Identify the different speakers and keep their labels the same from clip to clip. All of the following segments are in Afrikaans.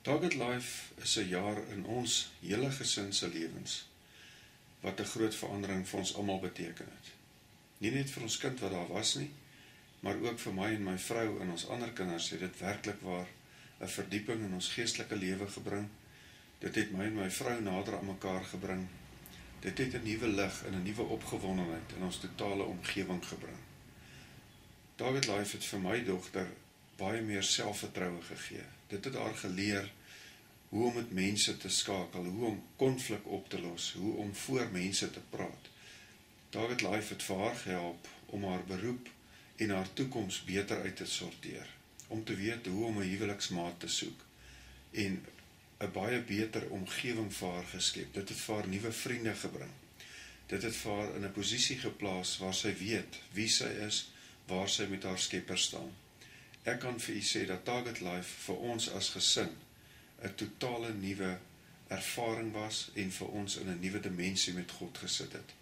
Speaker 1: Target Life is 'n jaar in ons hele gesin se lewens wat 'n groot verandering vir ons almal beteken het. Nie net vir ons kind wat daar was nie, maar ook vir my en my vrou en ons ander kinders het dit werklik waar 'n verdieping in ons geestelike lewe gebring. Dit het my en my vrou nader aan mekaar gebring. Dit het 'n nuwe lig en 'n nuwe opgewondenheid in ons totale omgewing gebring. Target Life het vir my dogter baie meer selfvertroue gegee. Dit het haar geleer hoe om met mense te skakel, hoe om konflik op te los, hoe om voor mense te praat. Target Life het vir haar gehelp om haar beroep en haar toekoms beter uit te sorteer, om te weet hoe om 'n huweliksmaat te soek en 'n baie beter omgewing vir haar geskep. Dit het vir haar nuwe vriende gebring. Dit het vir haar in 'n posisie geplaas waar sy weet wie sy is, waar sy met haar Skepper staan. Ek kan vir u sê dat Target Life vir ons as gesin 'n totale nuwe ervaring was en vir ons in 'n nuwe dimensie met God gesit het.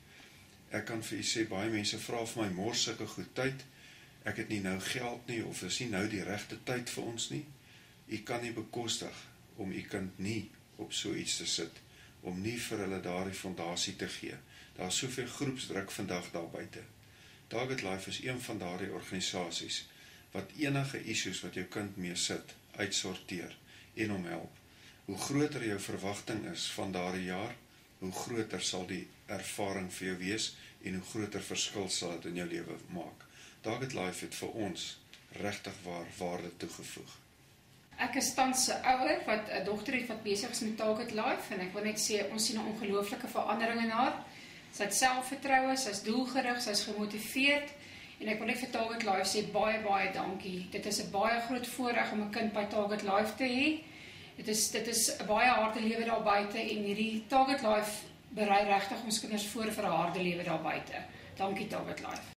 Speaker 1: Ek kan vir u sê, baie mense vra vir my, mors sulke goed tyd, ek het nie nou geld nie, of is nie nou die regte tyd vir ons nie. U kan nie bekostig om u kind nie op so iets te sit, om nie vir hulle daardie fondasie te gee. Daar is soveel groepsdruk vandag daar buite. Target Life is een van daardie organisasies wat enige issues wat jou kind mee sit, uitsorteer en hom help. Hoe groter jou verwagting is van daardie jaar, hoe groter sal die ervaring vir jou wees en hoe groter verskil sal dit in jou lewe maak. Target Life het vir ons regtig waar waarde toegevoeg.
Speaker 2: Ek is tans 'n ouer wat 'n dogter het wat besig is met Target Life en ek wil net sê ons sien 'n ongelooflike verandering in haar. Sy het selfvertroue, sy is doelgerig, sy is gemotiveerd en ek wil net vir Target Life sê baie dankie. Dit is 'n baie groot voorreg om 'n kind by Target Life te hê. Dit is 'n baie harde lewe daar buite en hierdie Target Life berei regtig ons kinders voor vir 'n harde lewe daar buite. Dankie Target Life.